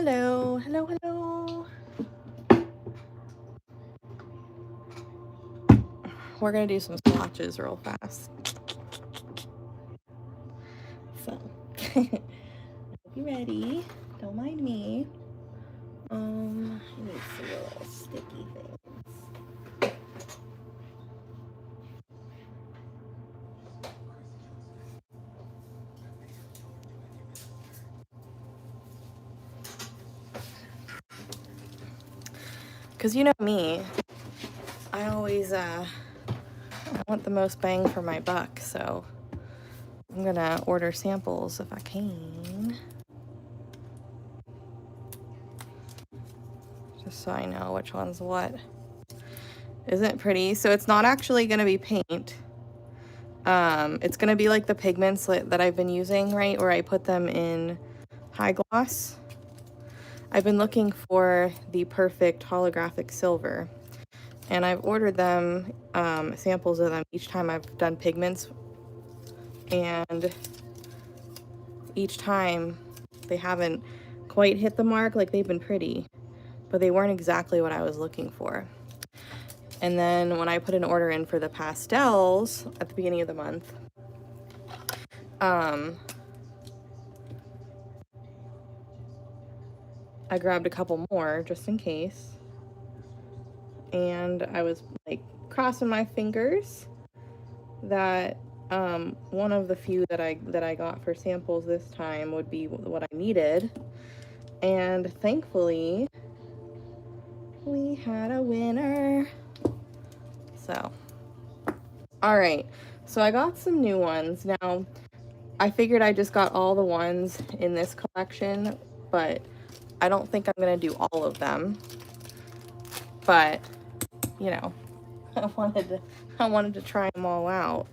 Hello, hello, hello. We're gonna do some swatches real fast. So, hope you're ready. Don't mind me. I need some little sticky things. Cause you know me, I always I want the most bang for my buck, so I'm gonna order samples if I can. Just so I know which one's what. Isn't it pretty? So it's not actually gonna be paint. It's gonna be like the pigments that I've been using, right? Where I put them in high gloss. I've been looking for the perfect holographic silver, and I've ordered them, samples of them each time I've done pigments, and each time they haven't quite hit the mark. Like, they've been pretty, but they weren't exactly what I was looking for. And then when I put an order in for the pastels at the beginning of the month, I grabbed a couple more just in case, and I was like crossing my fingers that one of the few that I got for samples this time would be what I needed. And thankfully we had a winner. So, all right, so I got some new ones. Now I figured I just got all the ones in this collection, but I don't think I'm gonna do all of them. But you know, I wanted to try them all out.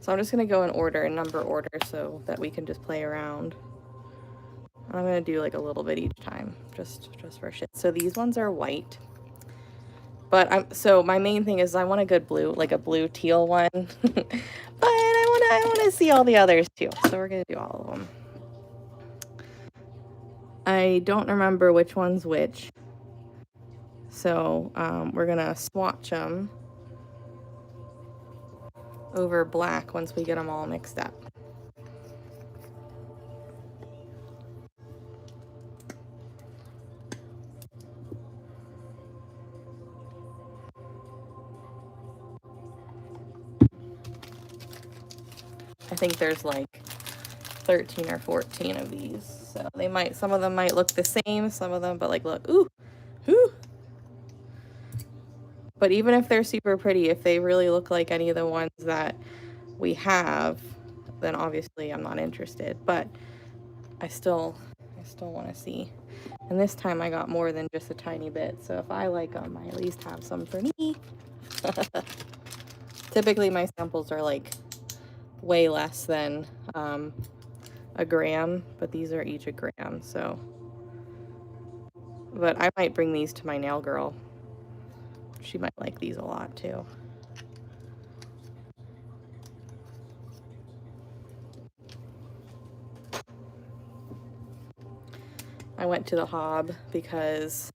So I'm just gonna go in order, in number order, so that we can just play around. I'm gonna do like a little bit each time, just for shit. So these ones are white, but so my main thing is I want a good blue, like a blue teal one. But I wanna see all the others too. So we're gonna do all of them. I don't remember which one's which, so we're gonna swatch them over black once we get them all mixed up. I think there's like 13 or 14 of these, so they might, some of them might look the same, some of them, but like, look, ooh. But even if they're super pretty, if they really look like any of the ones that we have, then obviously I'm not interested. But I still want to see. And this time I got more than just a tiny bit, so if I like them, I at least have some for me. Typically my samples are like way less than a gram, but these are each a gram, so. But I might bring these to my nail girl. She might like these a lot too. I went to the Hob because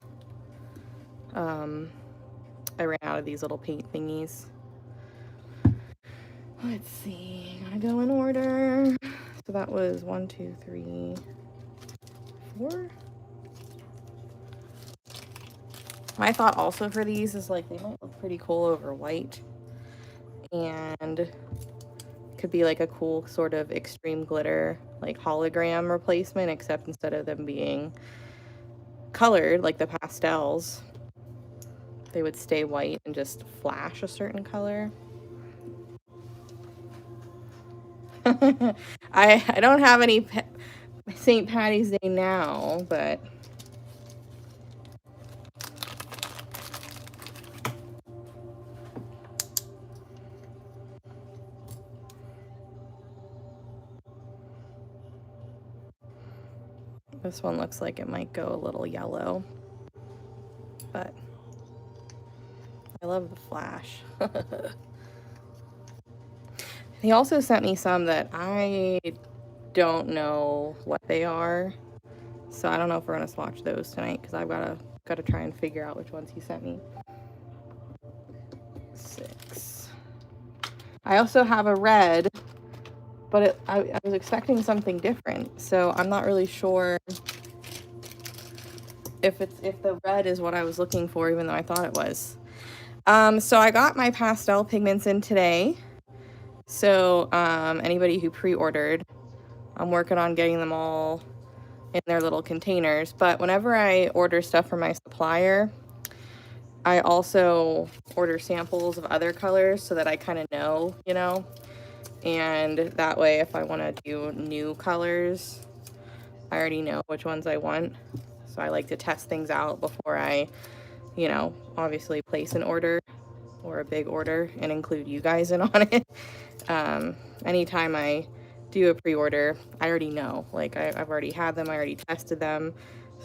I ran out of these little paint thingies. Let's see, gotta go in order. So that was 1, 2, 3, 4. My thought also for these is like they might look pretty cool over white, and could be like a cool sort of extreme glitter like hologram replacement, except instead of them being colored like the pastels, they would stay white and just flash a certain color. I don't have any St. Patty's Day now, but this one looks like it might go a little yellow, but I love the flash. He also sent me some that I don't know what they are, So I don't know if we're gonna swatch those tonight because I've gotta try and figure out which ones he sent me. 6. I also have a red, but I was expecting something different, so I'm not really sure if the red is what I was looking for, even though I thought it was. So I got my pastel pigments in today. So anybody who pre-ordered, I'm working on getting them all in their little containers. But whenever I order stuff from my supplier, I also order samples of other colors so that I kind of know, you know, and that way if I want to do new colors, I already know which ones I want. So I like to test things out before I, you know, obviously place an order or a big order and include you guys in on it. Anytime I do a pre-order, I already know, like I've already had them, I already tested them.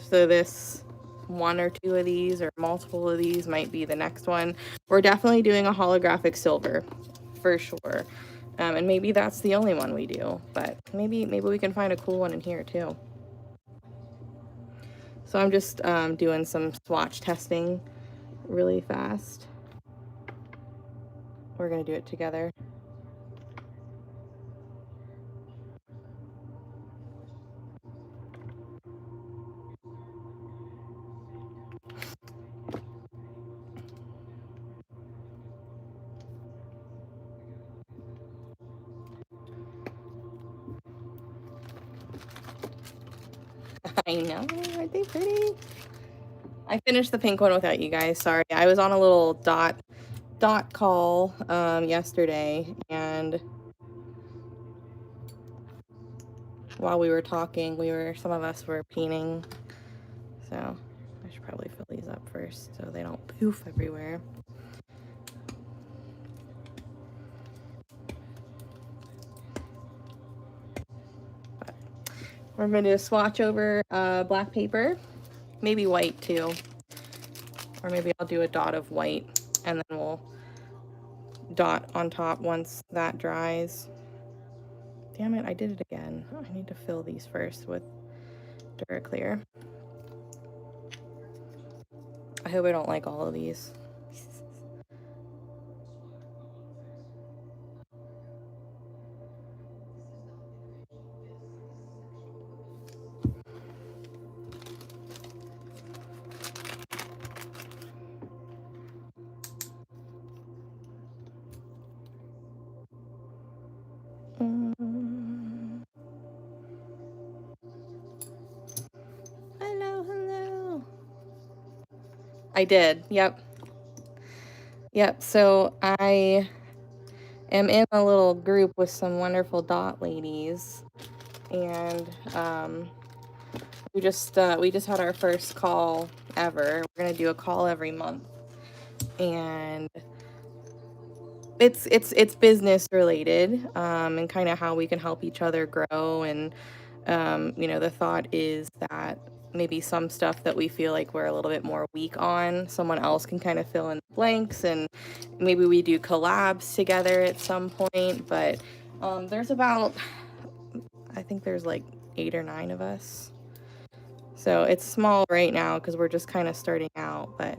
So this one or two of these or multiple of these might be the next one. We're definitely doing a holographic silver for sure. And maybe that's the only one we do, but maybe we can find a cool one in here too. So I'm just doing some swatch testing really fast. We're gonna do it together. I know, aren't they pretty? I finished the pink one without you guys, sorry. I was on a little dot call yesterday, and while we were talking, some of us were painting, so I should probably fill these up first so they don't poof everywhere. But we're going to do a swatch over black paper, maybe white too, or maybe I'll do a dot of white and then we'll dot on top once that dries. Damn it, I did it again. Oh, I need to fill these first with Duraclear. I hope I don't like all of these. Hello. I did, yep. So I am in a little group with some wonderful dot ladies, and we just had our first call ever. We're gonna do a call every month, and it's business related, and kind of how we can help each other grow. And you know, the thought is that maybe some stuff that we feel like we're a little bit more weak on, someone else can kind of fill in the blanks, and maybe we do collabs together at some point. But there's about, I think there's like 8 or 9 of us. So it's small right now because we're just kind of starting out, but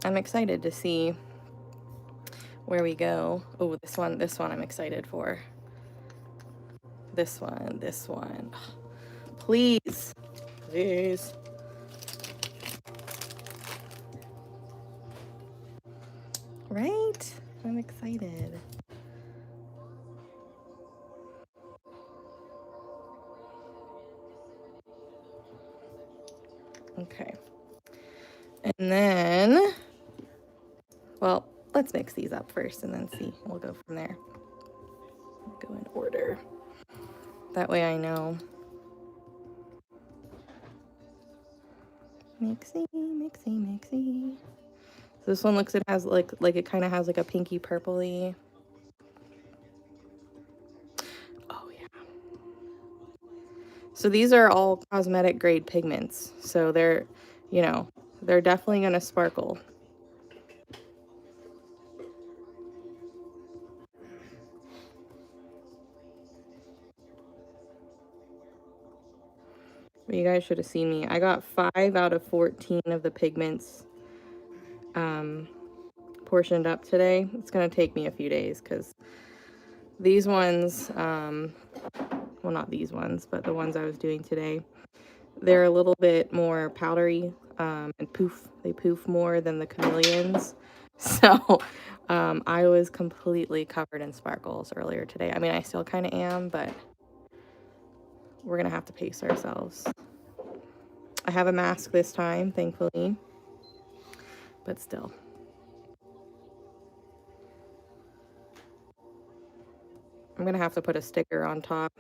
I'm excited to see where we go. Oh, this one I'm excited for. This one. Please. Right? I'm excited. Okay. And then, well, let's mix these up first and then see. We'll go from there. Go in order. That way I know. Mixy. So this one looks, it has like it kind of has like a pinky purpley. Oh yeah. So these are all cosmetic grade pigments. So they're, you know, they're definitely gonna sparkle. You guys should have seen me. I got 5 out of 14 of the pigments portioned up today. It's going to take me a few days because these ones, well, not these ones, but the ones I was doing today, they're a little bit more powdery and they poof more than the chameleons. So I was completely covered in sparkles earlier today. I mean, I still kind of am, but we're going to have to pace ourselves. I have a mask this time, thankfully, but still. I'm going to have to put a sticker on top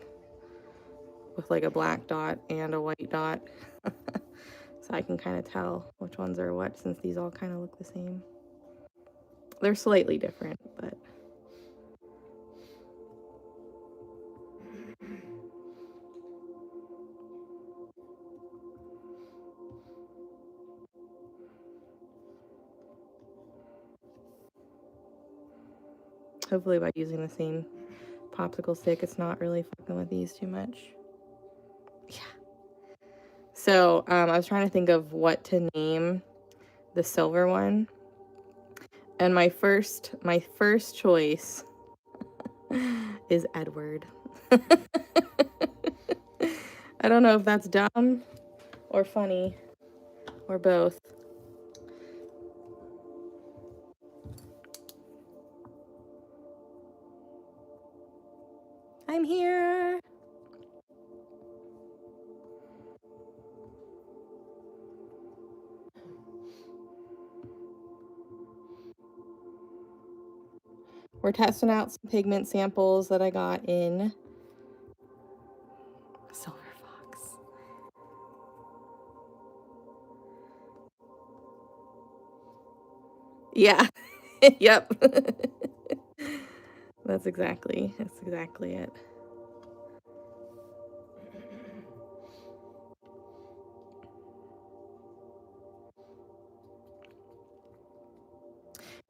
with like a black dot and a white dot so I can kind of tell which ones are what, since these all kind of look the same. They're slightly different, but hopefully by using the same popsicle stick, it's not really fucking with these too much. Yeah. So I was trying to think of what to name the silver one, and my first choice is Edward. I don't know if that's dumb or funny or both. I'm here. We're testing out some pigment samples that I got in Silver Fox. Yeah. Yep. That's exactly it.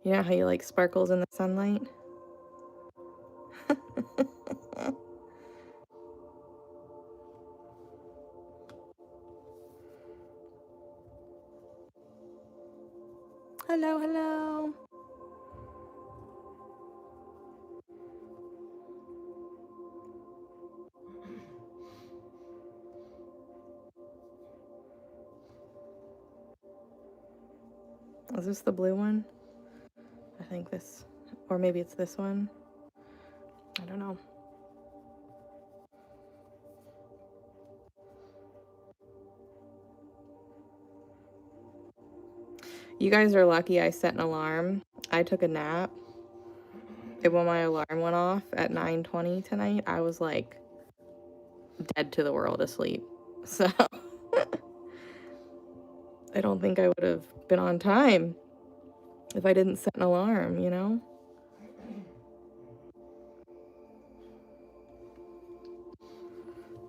You know how you like sparkles in the sunlight? Hello, hello. Is this the blue one? I think this, or maybe it's this one. I don't know. You guys are lucky I set an alarm. I took a nap. And when my alarm went off at 9:20 tonight, I was like dead to the world asleep. So I don't think I would have been on time if I didn't set an alarm, you know?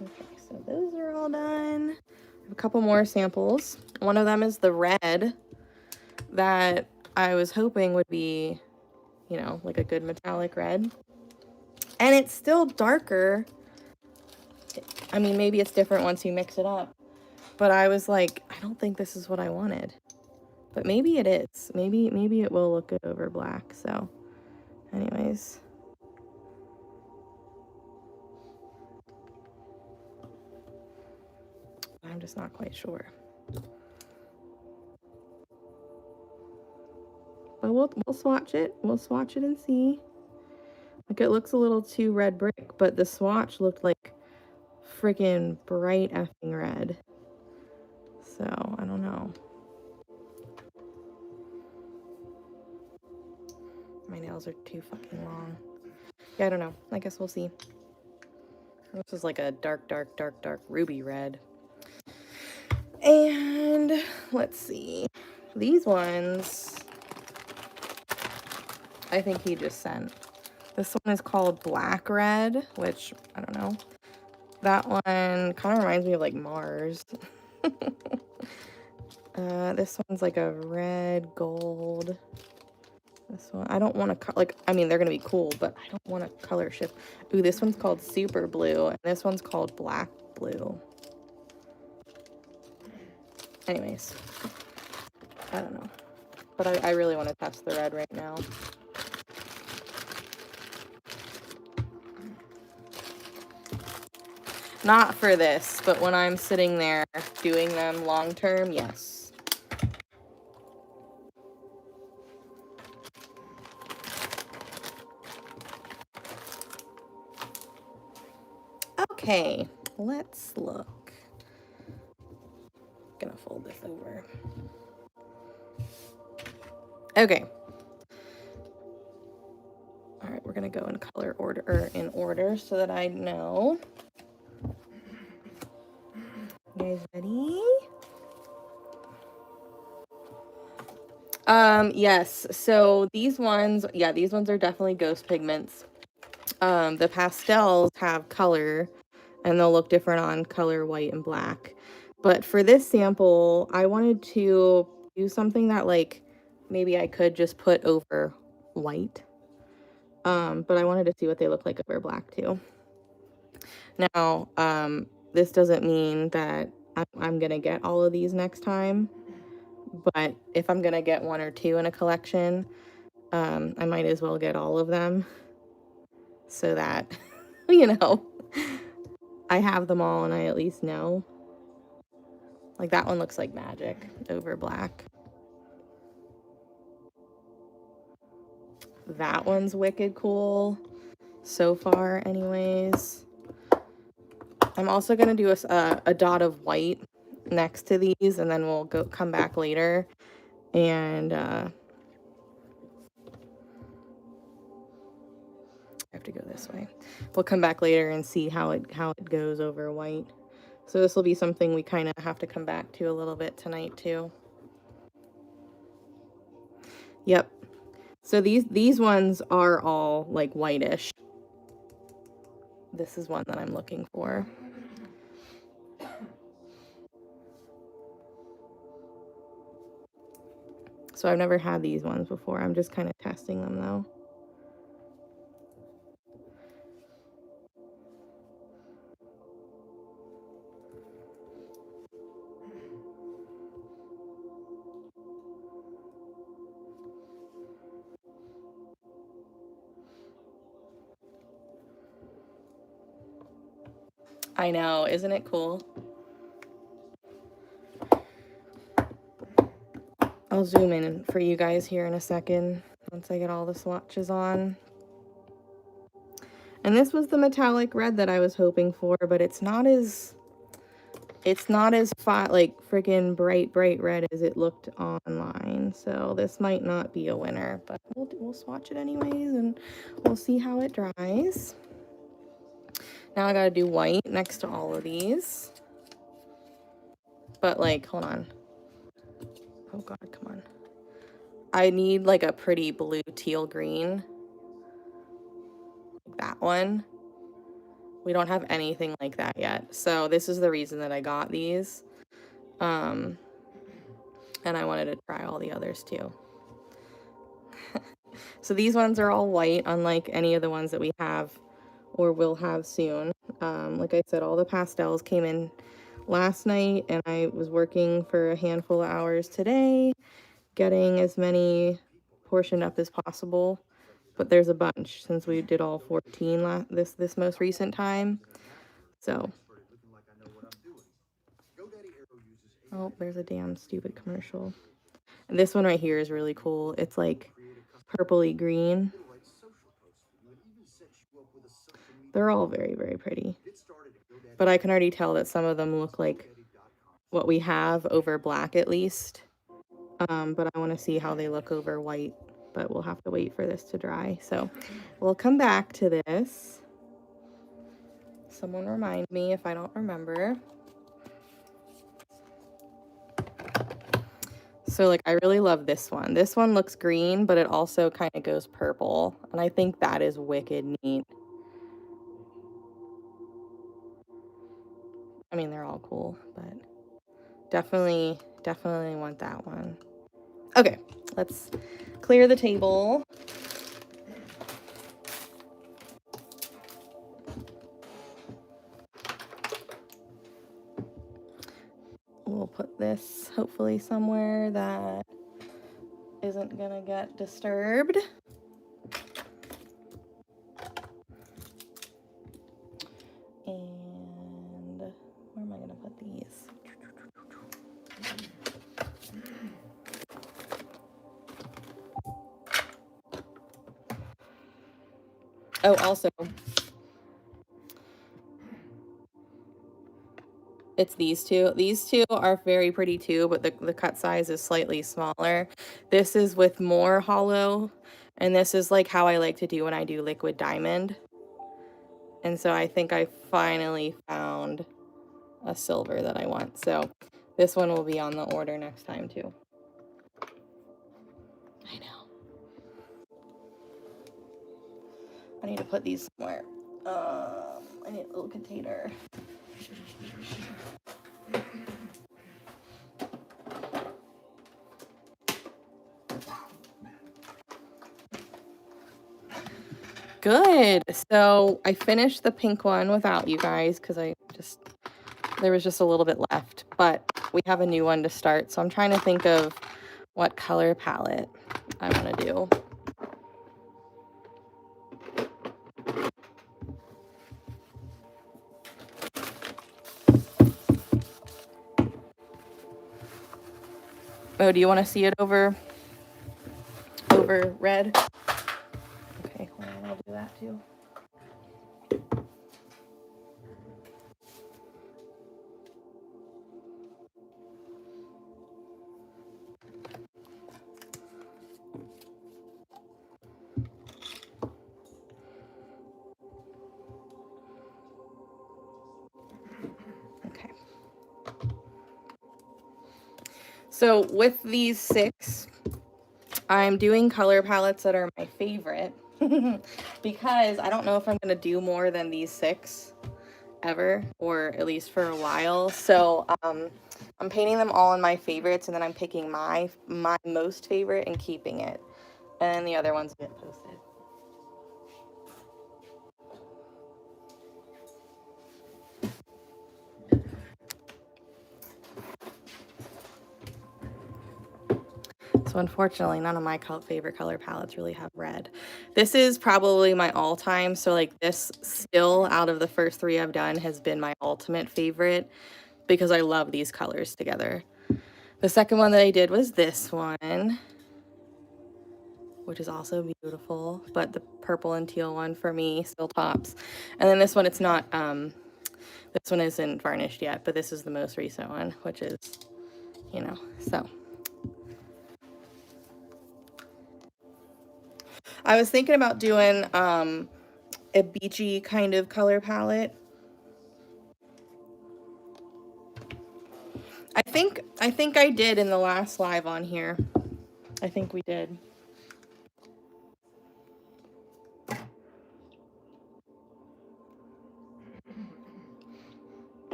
Okay, so those are all done. I have a couple more samples. One of them is the red that I was hoping would be, you know, like a good metallic red. And it's still darker. I mean, maybe it's different once you mix it up. But I was like, I don't think this is what I wanted. But maybe it is. Maybe it will look good over black. So, anyways. I'm just not quite sure. But we'll swatch it. We'll swatch it and see. Like, it looks a little too red brick, but the swatch looked like freaking bright effing red. So, I don't know. My nails are too fucking long. Yeah, I don't know. I guess we'll see. This is like a dark ruby red. And let's see. These ones, I think he just sent. This one is called Black Red, which, I don't know. That one kind of reminds me of like Mars. This one's like a red gold. This one, I don't want to, like, I mean, they're going to be cool, but I don't want to color shift. Ooh, this one's called Super Blue, and this one's called Black Blue. Anyways, I don't know. But I really want to test the red right now. Not for this, but when I'm sitting there doing them long term, yes. Okay, let's look. I'm gonna fold this over. Okay. All right, we're gonna go in color order, or in order, so that I know. You guys ready? Yes, so these ones, yeah, these ones are definitely ghost pigments. The pastels have color, and they'll look different on color white and black. But for this sample, I wanted to do something that, like, maybe I could just put over white. But I wanted to see what they look like over black too. Now, this doesn't mean that I'm gonna get all of these next time, but if I'm gonna get one or two in a collection, I might as well get all of them so that, you know, I have them all and I at least know. Like, that one looks like magic over black. That one's wicked cool so far anyways. I'm also gonna do a dot of white next to these, and then we'll come back later and I have to go this way. We'll come back later and see how it goes over white. So this will be something we kind of have to come back to a little bit tonight too. Yep. So these ones are all like whitish. This is one that I'm looking for. So I've never had these ones before. I'm just kind of testing them though. I know, isn't it cool? I'll zoom in for you guys here in a second once I get all the swatches on. And this was the metallic red that I was hoping for, but it's not as like freaking bright red as it looked online. So this might not be a winner, but we'll swatch it anyways and we'll see how it dries. Now I gotta do white next to all of these. But like, hold on. Oh God, come on. I need like a pretty blue teal green. Like that one. We don't have anything like that yet. So this is the reason that I got these. And I wanted to try all the others too. So these ones are all white, unlike any of the ones that we have or will have soon. Like I said, all the pastels came in last night, and I was working for a handful of hours today, getting as many portioned up as possible. But there's a bunch since we did all 14 this most recent time. So, oh, there's a damn stupid commercial. And this one right here is really cool. It's like purpley green. They're all very pretty. But I can already tell that some of them look like what we have over black at least. But I want to see how they look over white. But we'll have to wait for this to dry. So we'll come back to this. Someone remind me if I don't remember. So like, I really love this one. This one looks green, but it also kind of goes purple. And I think that is wicked neat. I mean, they're all cool, but definitely want that one. Okay, let's clear the table. will put this hopefully somewhere that isn't gonna get disturbed. And where am I gonna put these? Oh, also, it's these two. These two are very pretty too, but the cut size is slightly smaller. This is with more hollow, and this is like how I like to do when I do liquid diamond. And so I think I finally found a silver that I want. So this one will be on the order next time too. I know. I need to put these somewhere. I need a little container. Good. So I finished the pink one without you guys because there was just a little bit left, but we have a new one to start. So I'm trying to think of what color palette I want to do. Oh, do you want to see it over red? Okay, hold on, I'll do that too. Okay. So with these 6, I'm doing color palettes that are my favorite because I don't know if I'm going to do more than these 6 ever, or at least for a while. So I'm painting them all in my favorites, and then I'm picking my most favorite and keeping it, and then the other ones get posted. So unfortunately, none of my favorite color palettes really have red. This is probably my all-time. So like this still, out of the first 3 I've done, has been my ultimate favorite because I love these colors together. The second one that I did was this one, which is also beautiful, but the purple and teal one for me still tops. And then this one, it's not, this one isn't varnished yet, but this is the most recent one, which is, you know, so. I was thinking about doing a beachy kind of color palette. I think I did in the last live on here. I think we did.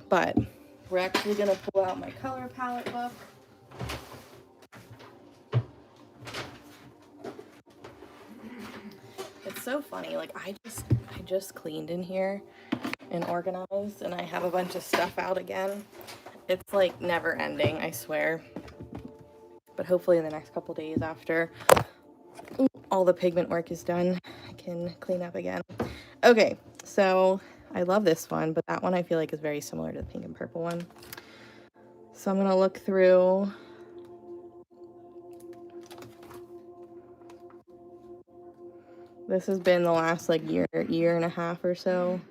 But we're actually gonna pull out my color palette book. It's so funny, like I just cleaned in here and organized, and I have a bunch of stuff out again. It's like never ending, I swear. But hopefully in the next couple days after all the pigment work is done, I can clean up again. Okay, so I love this one, but that one I feel like is very similar to the pink and purple one. So I'm gonna look through. This has been the last like year and a half or so,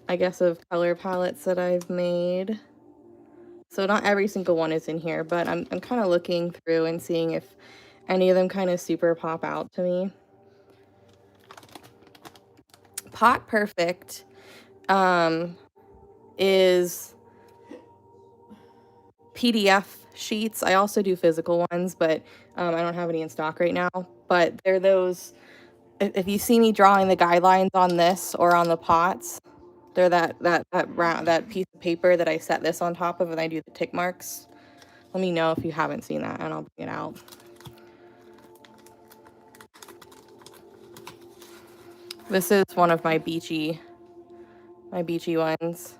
I guess, of color palettes that I've made. So not every single one is in here, but I'm kind of looking through and seeing if any of them kind of super pop out to me. Pot Perfect is PDF sheets. I also do physical ones, but I don't have any in stock right now. But they're those, if you see me drawing the guidelines on this or on the pots, they're that piece of paper that I set this on top of and I do the tick marks. Let me know if you haven't seen that and I'll bring it out. This is one of my beachy my beachy ones.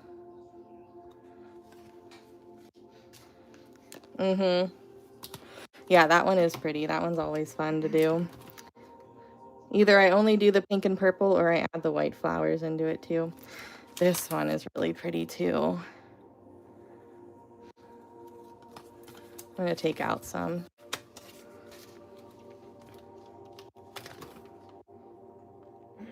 Yeah, that one is pretty. That one's always fun to do. Either I only do the pink and purple or I add the white flowers into it too. This one is really pretty too. I'm gonna take out some. I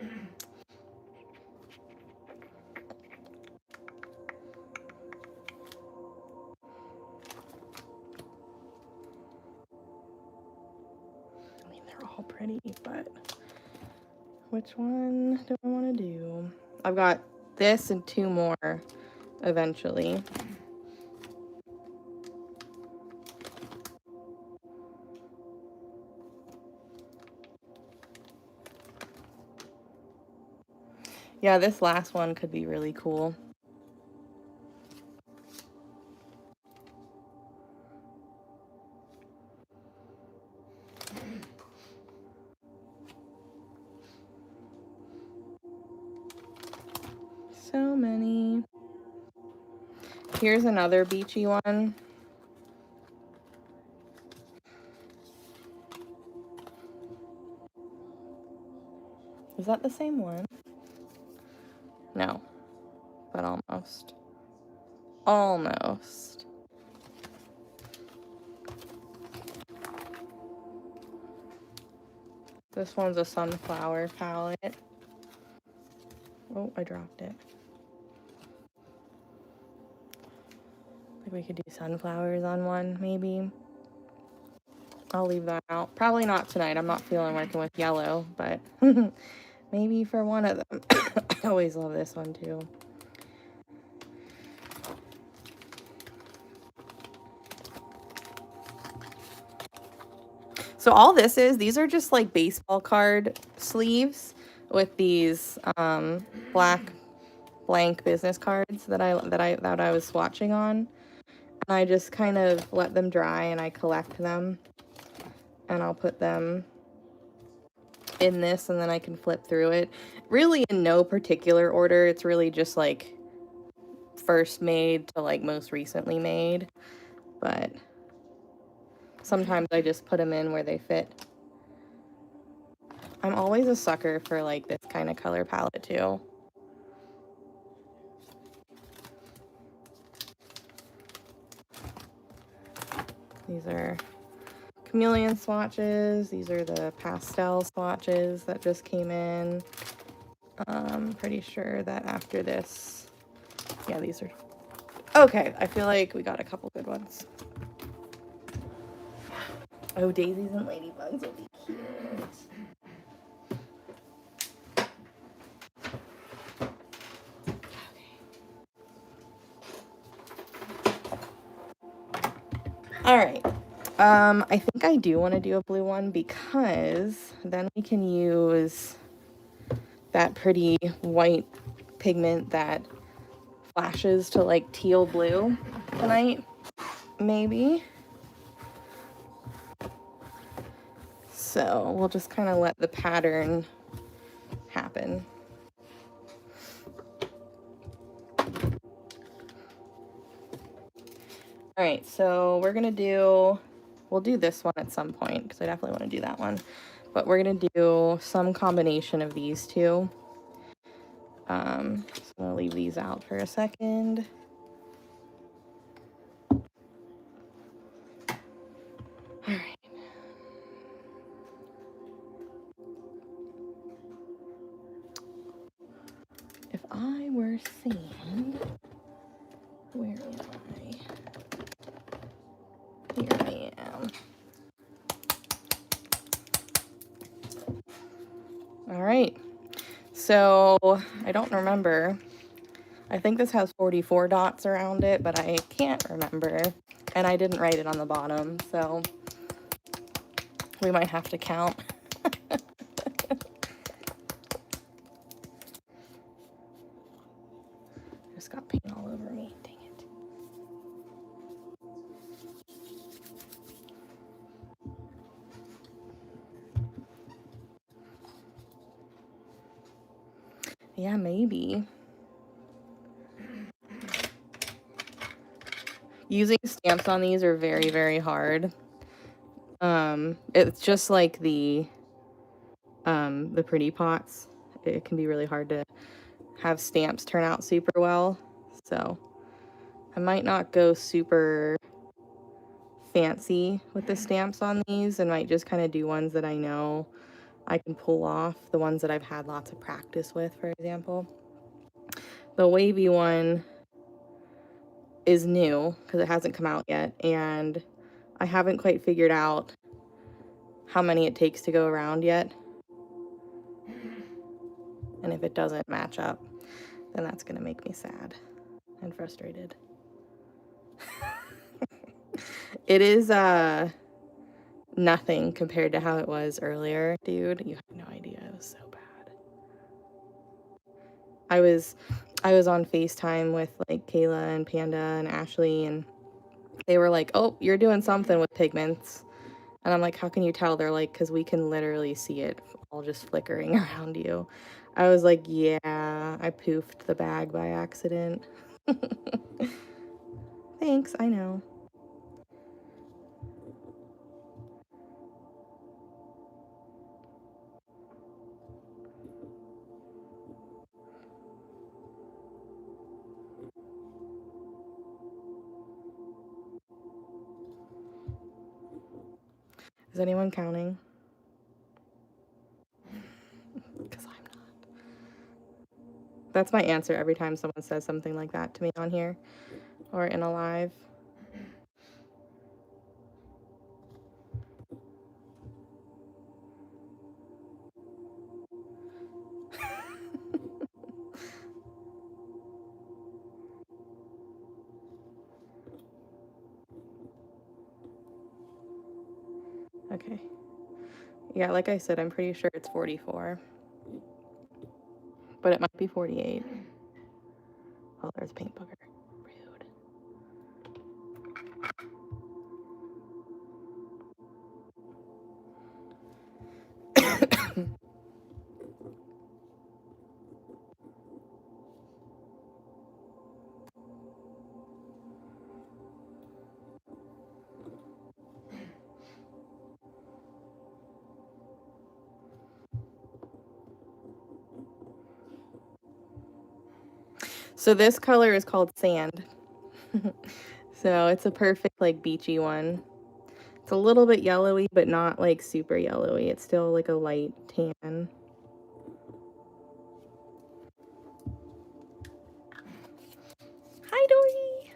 mean, they're all pretty, but which one do I want to do? I've got this and 2 more eventually. Yeah, this last one could be really cool. So many. Here's another beachy one. Is that the same one? No, but almost. Almost. This one's a sunflower palette. Oh, I dropped it. Like we could do sunflowers on one, maybe. I'll leave that out. Probably not tonight. I'm not feeling working with yellow, but maybe for one of them. I always love this one too. So all this is, these are just like baseball card sleeves with these black blank business cards that I was swatching on. And I just kind of let them dry and I collect them. And I'll put them in this and then I can flip through it. Really in no particular order. It's really just like first made to like most recently made. But sometimes I just put them in where they fit. I'm always a sucker for like this kind of color palette too. These are chameleon swatches. These are the pastel swatches that just came in. I'm pretty sure that after this, yeah, these are okay. I feel like we got a couple good ones. Oh, daisies and ladybugs will be cute. All right. I think I do want to do a blue one because then we can use that pretty white pigment that flashes to like teal blue tonight, maybe. So we'll just kind of let the pattern happen. All right, so we're gonna do, we'll do this one at some point because I definitely want to do that one, but we're gonna do some combination of these two. So I'm gonna leave these out for a second. All right. If I were sand, where am I? Here I am. All right. So I don't remember. I think this has 44 dots around it, but I can't remember. And I didn't write it on the bottom, so we might have to count. Just got paint all over me. Dang it. Yeah, maybe. Using stamps on these are very, very hard. It's just like the pretty pots. It can be really hard to have stamps turn out super well. So I might not go super fancy with the stamps on these, and might just kind of do ones that I know I can pull off, the ones that I've had lots of practice with, for example. The wavy one is new because it hasn't come out yet, and I haven't quite figured out how many it takes to go around yet. And if it doesn't match up, then that's gonna make me sad and frustrated. It is nothing compared to how it was earlier, dude. You have no idea. It was so bad. I was on FaceTime with like Kayla and Panda and Ashley, and they were like, "Oh, you're doing something with pigments." And I'm like, "How can you tell?" They're like, "'Cause we can literally see it all just flickering around you." I was like, "Yeah, I poofed the bag by accident." Thanks, I know. Is anyone counting? Because I'm not. That's my answer every time someone says something like that to me on here or in a live. Okay. Yeah, like I said, I'm pretty sure it's 44. But it might be 48. Oh, there's a paint booger. Rude. So this color is called Sand. So it's a perfect like beachy one. It's a little bit yellowy, but not like super yellowy. It's still like a light tan. Hi, Dory.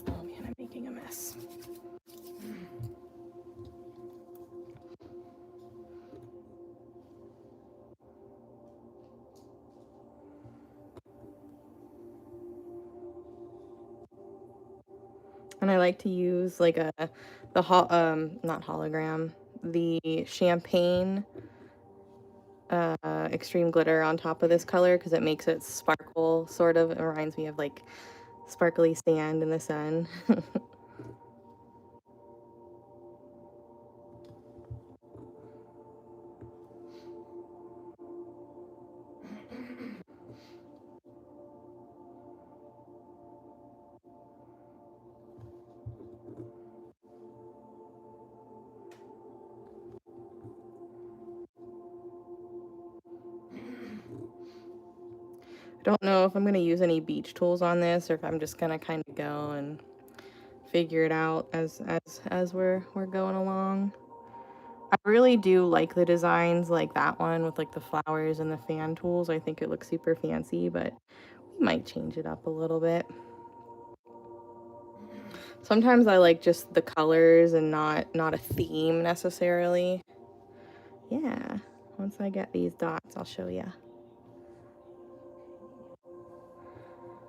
Oh man, I'm making a mess. And I like to use like not hologram, the champagne extreme glitter on top of this color because it makes it sparkle, sort of. It reminds me of like sparkly sand in the sun. I don't know if I'm going to use any beach tools on this or if I'm just going to kind of go and figure it out as we're going along. I really do like the designs like that one with like the flowers and the fan tools. I think it looks super fancy, but we might change it up a little bit. Sometimes I like just the colors and not a theme necessarily. Yeah, once I get these dots, I'll show you.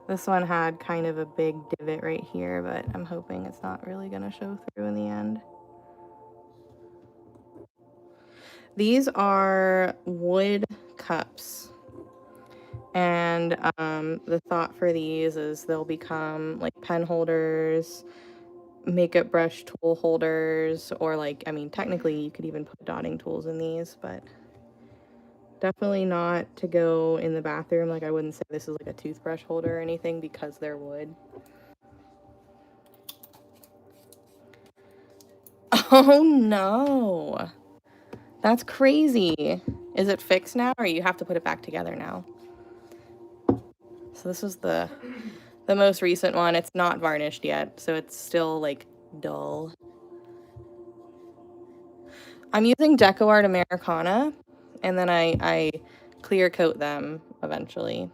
This one had kind of a big divot right here, but I'm hoping it's not really going to show through in the end. These are wood cups. And the thought for these is they'll become like pen holders, makeup brush tool holders, or like, I mean, technically you could even put dotting tools in these, but Definitely not to go in the bathroom. Like, I wouldn't say this is like a toothbrush holder or anything because they're wood. Oh no. That's crazy. Is it fixed now, or you have to put it back together now? So this is the most recent one. It's not varnished yet, so it's still like dull. I'm using DecoArt Americana, and then I clear coat them eventually.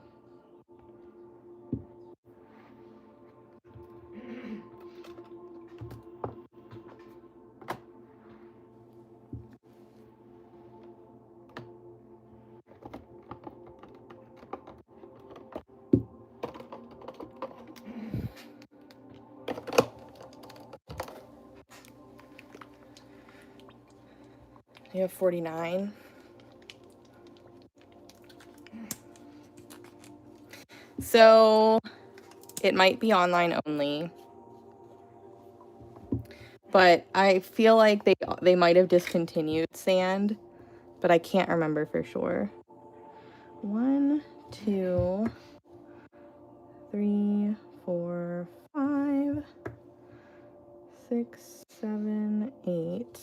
You have 49. So it might be online only, but I feel like they might have discontinued sand, but I can't remember for sure. 1, 2, 3, 4, 5, 6, 7, 8,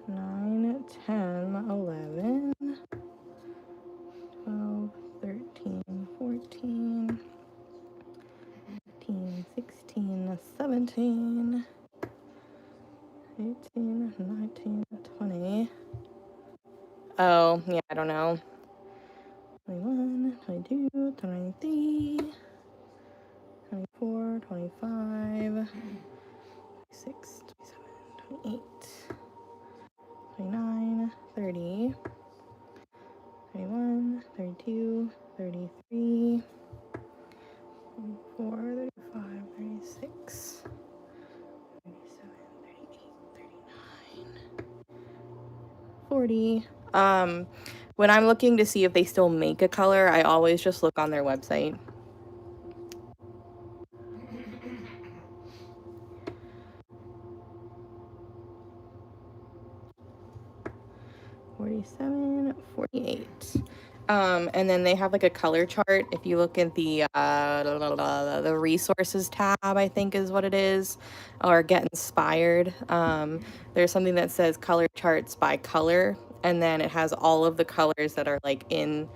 9, 10, 11, 12, 13, 14, 15, 16, 17, 18, 19, 20. Oh, yeah, I don't know. 21, 22, 23, 24, 25, 26, 27, 28, 29, 30, 31, 32, 33, 34, 35, 36, 37, 38, 39, 40. When I'm looking to see if they still make a color, I always just look on their website. $47, $48. And then they have like a color chart. If you look at the resources tab, I think is what it is, or get inspired. There's something that says color charts by color, and then it has all of the colors that are like in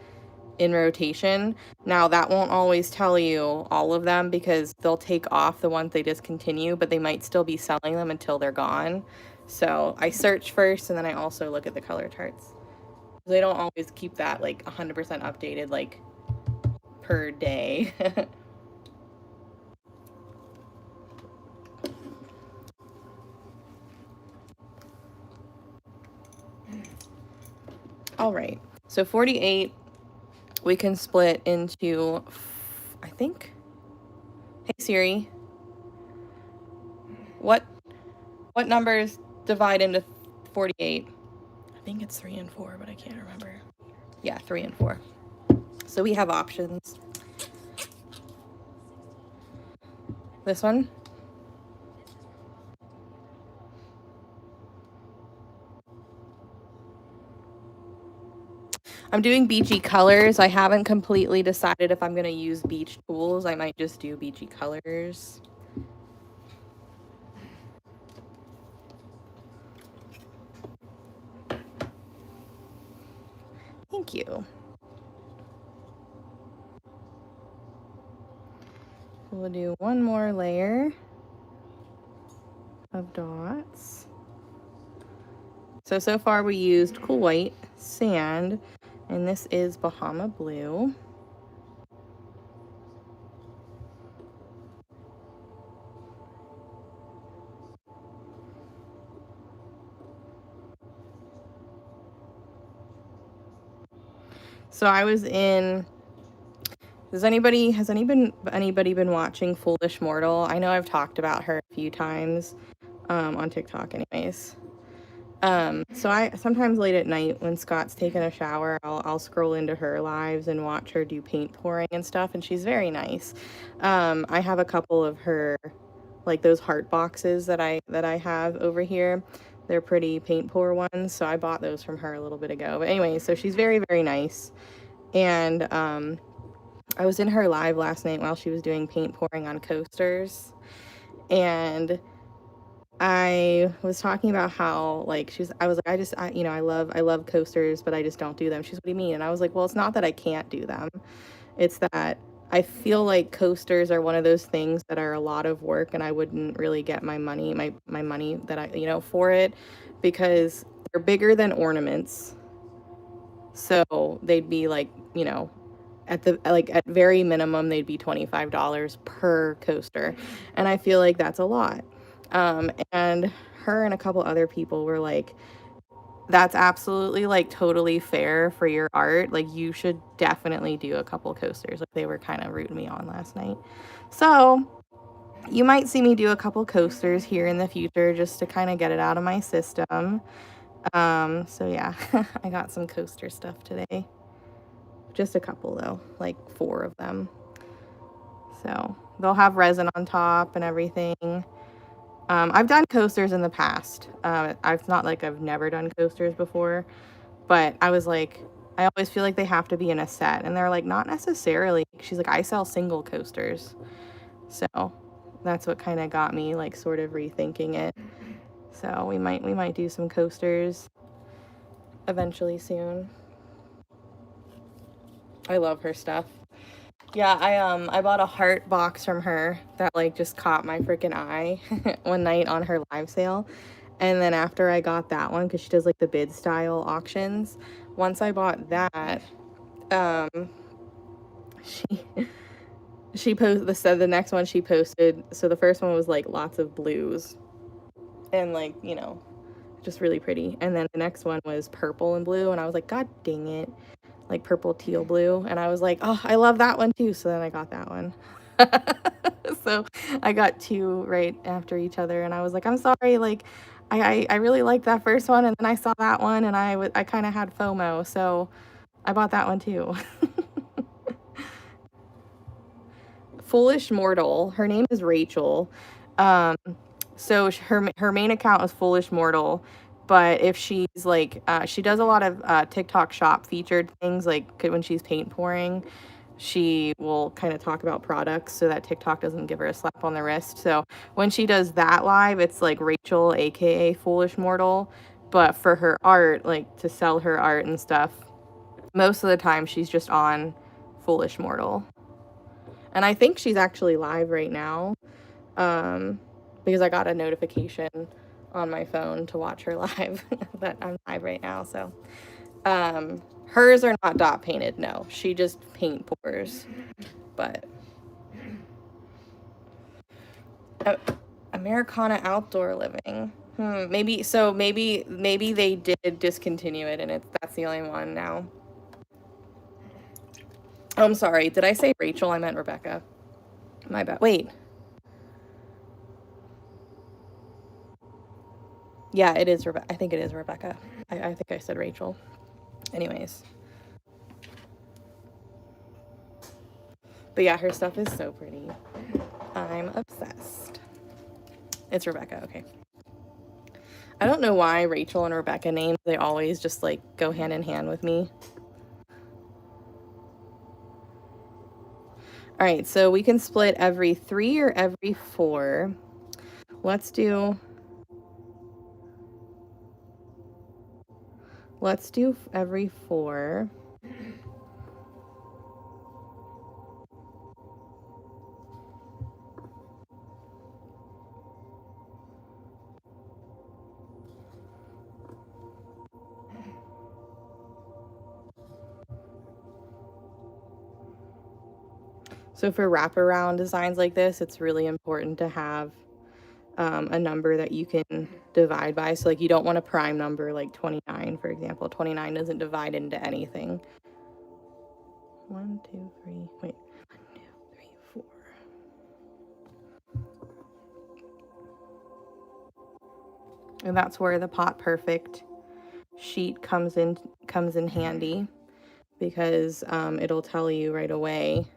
rotation. Now that won't always tell you all of them because they'll take off the ones they discontinue, but they might still be selling them until they're gone. So I search first, and then I also look at the color charts. They don't always keep that like 100% updated like per day. All right, so 48 we can split into, I think, hey Siri, what numbers divide into 48? I think it's 3 and 4, but I can't remember. Yeah, 3 and 4. So we have options. This one. I'm doing beachy colors. I haven't completely decided if I'm going to use beach tools. I might just do beachy colors. Thank you. We'll do one more layer of dots. So far we used Cool White, Sand, and this is Bahama Blue. So I was in, has anybody been watching Foolish Mortal? I know I've talked about her a few times on TikTok anyways. So I sometimes late at night when Scott's taking a shower, I'll scroll into her lives and watch her do paint pouring and stuff, and she's very nice. I have a couple of her, like those heart boxes that I have over here. They're pretty paint pour ones, so I bought those from her a little bit ago. But anyway, so she's very, very nice. And I was in her live last night while she was doing paint pouring on coasters. And I was talking about how, like, I was like, I love coasters, but I just don't do them. She's, what do you mean? And I was like, well, it's not that I can't do them. It's that I feel like coasters are one of those things that are a lot of work, and I wouldn't really get my money that I, for it, because they're bigger than ornaments. So they'd be like, at very minimum, they'd be $25 per coaster. And I feel like that's a lot. And her and a couple other people were like, that's absolutely like totally fair for your art. Like, you should definitely do a couple coasters. Like, they were kind of rooting me on last night. So you might see me do a couple coasters here in the future just to kind of get it out of my system. So yeah, I got some coaster stuff today. Just a couple though, like 4 of them. So they'll have resin on top and everything. I've done coasters in the past. It's not like I've never done coasters before, but I was like, I always feel like they have to be in a set, and they're like, not necessarily. She's like, I sell single coasters. So that's what kind of got me like sort of rethinking it. So we might do some coasters eventually soon. I love her stuff. Yeah, I bought a heart box from her that like just caught my freaking eye one night on her live sale. And then after I got that one, because she does like the bid style auctions, once I bought that, she posted the next one she posted. So the first one was like lots of blues and like, just really pretty. And then the next one was purple and blue, and I was like, God dang it. Like purple, teal, blue. And I was like, oh, I love that one too. So then I got that one. So I got 2 right after each other, and I was like, I'm sorry, like I really liked that first one, and then I saw that one, and I kind of had FOMO, so I bought that one too. Foolish Mortal. Her name is Rachel. So her main account is Foolish Mortal, but if she's like, she does a lot of TikTok shop featured things, like when she's paint pouring, she will kind of talk about products so that TikTok doesn't give her a slap on the wrist. So when she does that live, it's like Rachel, aka Foolish Mortal, but for her art, like to sell her art and stuff, most of the time she's just on Foolish Mortal. And I think she's actually live right now, because I got a notification on my phone to watch her live that I'm live right now. So hers are not dot painted, no. She just paint pours. But Americana Outdoor Living. Maybe they did discontinue it, and that's the only one now. Oh, I'm sorry. Did I say Rachel? I meant Rebecca. My bad. Wait. Yeah, it is Rebecca. I think it is Rebecca. I think I said Rachel. Anyways. But yeah, her stuff is so pretty. I'm obsessed. It's Rebecca, okay. I don't know why Rachel and Rebecca names, they always just like go hand in hand with me. All right, so we can split every 3 or every 4. Let's do every 4. So for wraparound designs like this, it's really important to have a number that you can divide by. So like you don't want a prime number like 29, for example. 29 doesn't divide into anything. 1, 2, 3, wait. 1, 2, 3, 4. And that's where the Pot Perfect sheet comes in handy, because it'll tell you right away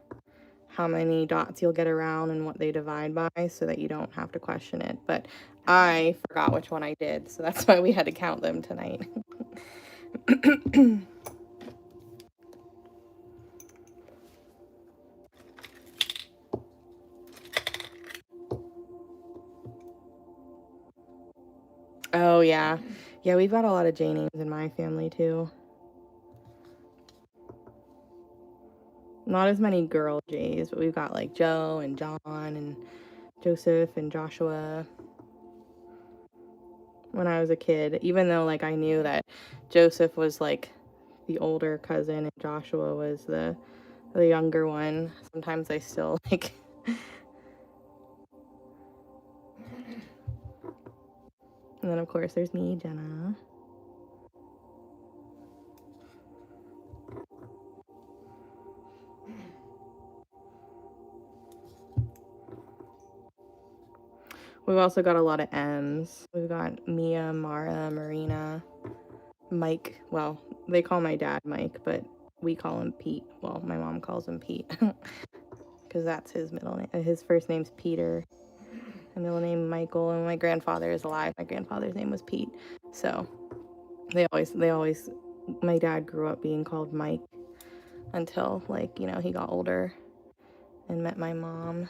how many dots you'll get around and what they divide by so that you don't have to question it. But I forgot which one I did, so that's why we had to count them tonight. Oh, yeah. Yeah, we've got a lot of J names in my family, too. Not as many girl J's, but we've got, like, Joe and John and Joseph and Joshua. When I was a kid, even though, like, I knew that Joseph was, like, the older cousin and Joshua was the younger one, sometimes I still, like... And then, of course, there's me, Jenna. We've also got a lot of M's. We've got Mia, Mara, Marina, Mike. Well, they call my dad Mike, but we call him Pete. Well, my mom calls him Pete because that's his middle name. His first name's Peter. My middle name Michael, and my grandfather is alive. My grandfather's name was Pete. So they always, my dad grew up being called Mike until, like, you know, he got older and met my mom.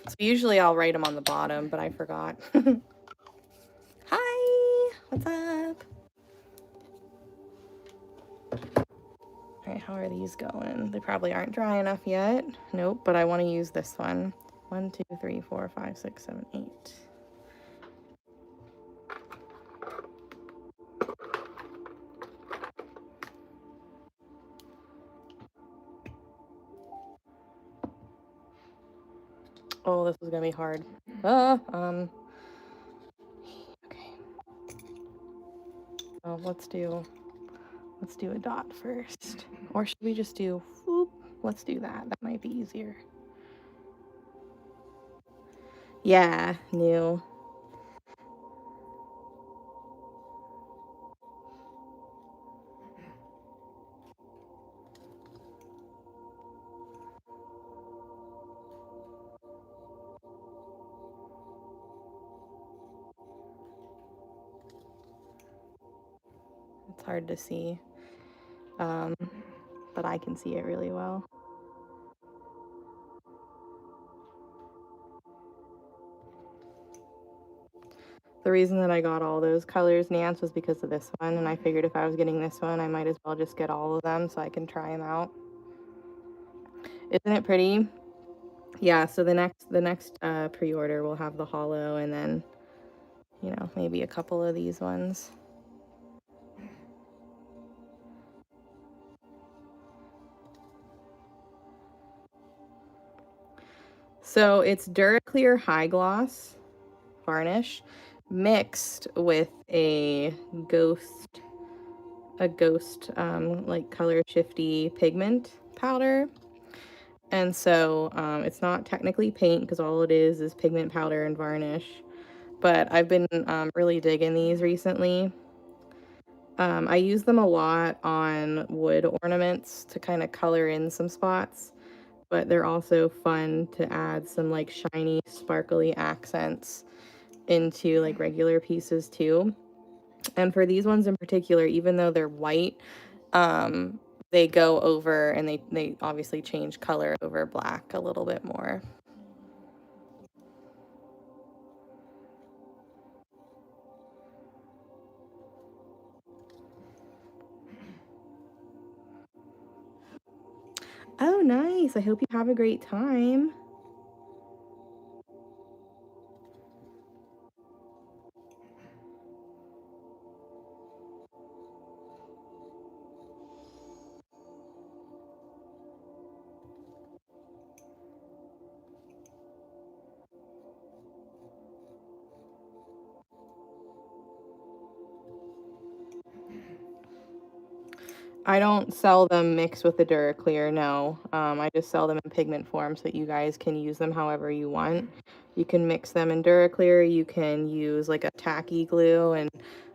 So usually I'll write them on the bottom, but I forgot. Hi, what's up? All right, how are these going? They probably aren't dry enough yet. Nope, but I want to use this one. 1, 2, 3, 4, 5, 6, 7, 8. Oh, this is gonna be hard. Okay. Well, let's do a dot first. Or should we just do whoop? Let's do that. That might be easier. Yeah, new. It's hard to see, but I can see it really well. The reason that I got all those colors, Nance, was because of this one, and I figured if I was getting this one, I might as well just get all of them so I can try them out. Isn't it pretty? Yeah, so the next pre-order will have the holo, and then, you know, maybe a couple of these ones. So it's Duraclear High Gloss varnish mixed with a ghost like color shifty pigment powder. And so it's not technically paint because all it is pigment powder and varnish. But I've been really digging these recently. I use them a lot on wood ornaments to kind of color in some spots, but they're also fun to add some like shiny, sparkly accents into like regular pieces too. And for these ones in particular, even though they're white, they go over and they obviously change color over black a little bit more. Oh, nice. I hope you have a great time. I don't sell them mixed with the Duraclear, no. I just sell them in pigment form so that you guys can use them however you want. You can mix them in Duraclear, you can use like a tacky glue and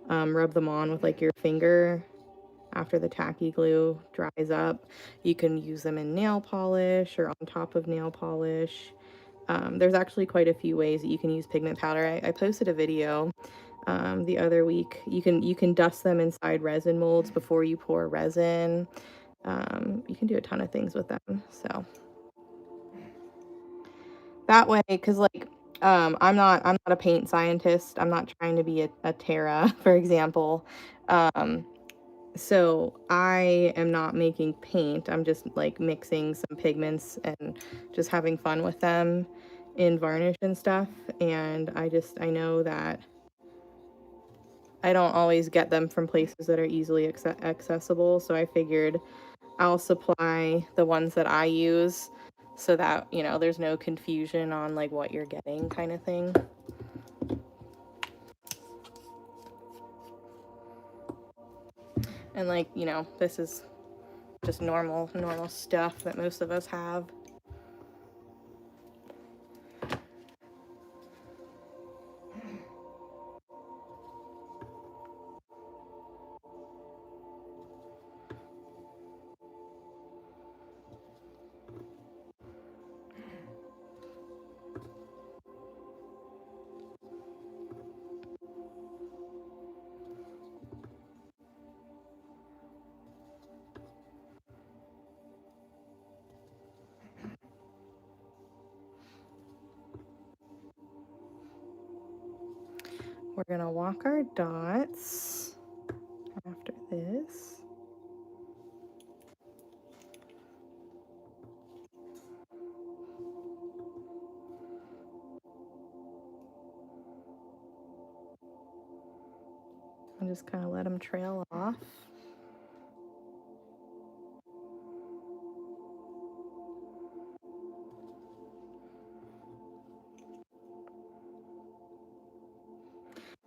rub them on with like your finger after the tacky glue dries up. You can use them in nail polish or on top of nail polish. There's actually quite a few ways that you can use pigment powder. I posted a video the other week. You can dust them inside resin molds before you pour resin. You can do a ton of things with them. So that way, because like I'm not a paint scientist. I'm not trying to be a Terra, for example. So I am not making paint. I'm just like mixing some pigments and just having fun with them in varnish and stuff. And I know that I don't always get them from places that are easily accessible. So I figured I'll supply the ones that I use so that, you know, there's no confusion on like what you're getting kind of thing. And like, you know, this is just normal stuff that most of us have. We're gonna walk our dots after this. And just kind of let them trail off.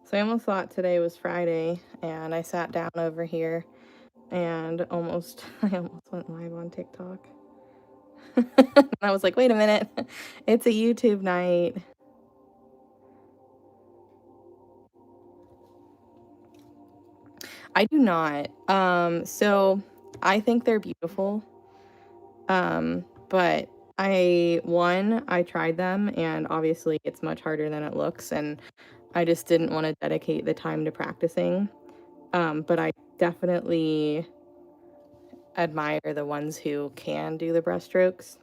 So I almost thought today was Friday, and I sat down over here and I almost went live on TikTok. And I was like, wait a minute, it's a YouTube night. I do not. So I think they're beautiful. But I tried them, and obviously it's much harder than it looks, and I just didn't want to dedicate the time to practicing. But I definitely admire the ones who can do the brushstrokes.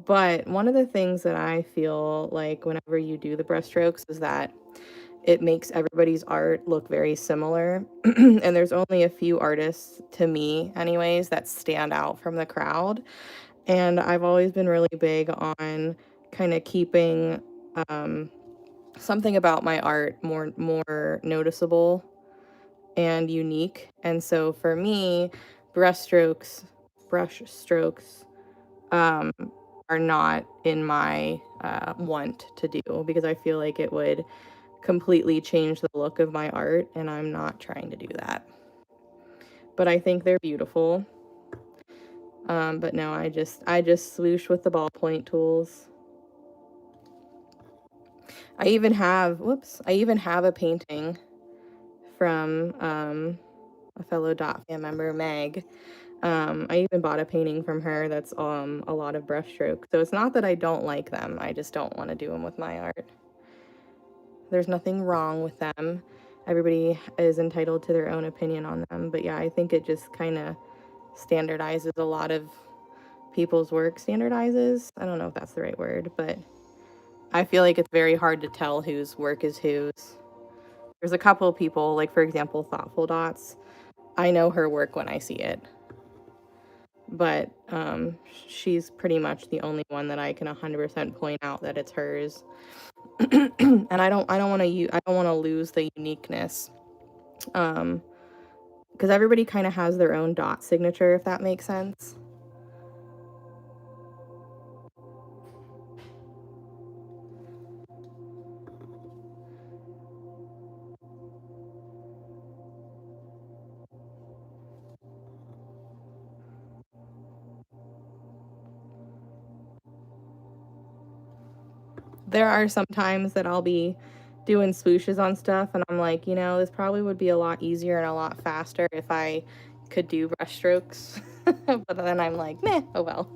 But one of the things that I feel like whenever you do the brushstrokes is that it makes everybody's art look very similar. And there's only a few artists, to me anyways, that stand out from the crowd. And I've always been really big on kind of keeping something about my art more noticeable and unique. And so for me, brush strokes are not in my want to do, because I feel like it would completely change the look of my art, and I'm not trying to do that. But I think they're beautiful. But no, I just swoosh with the ballpoint tools. I even have a painting from a fellow Dot fan member, Meg. I even bought a painting from her that's a lot of brushstrokes. So it's not that I don't like them, I just don't want to do them with my art. There's nothing wrong with them. Everybody is entitled to their own opinion on them. But yeah, I think it just kind of standardizes a lot of people's work. Standardizes? I don't know if that's the right word, but I feel like it's very hard to tell whose work is whose. There's a couple of people, like for example, Thoughtful Dots. I know her work when I see it. But she's pretty much the only one that I can 100% point out that it's hers. And I don't want to lose the uniqueness. Because everybody kind of has their own dot signature, if that makes sense. There are some times that I'll be doing swooshes on stuff, and I'm like, you know, this probably would be a lot easier and a lot faster if I could do brush strokes. But then I'm like, meh, oh well.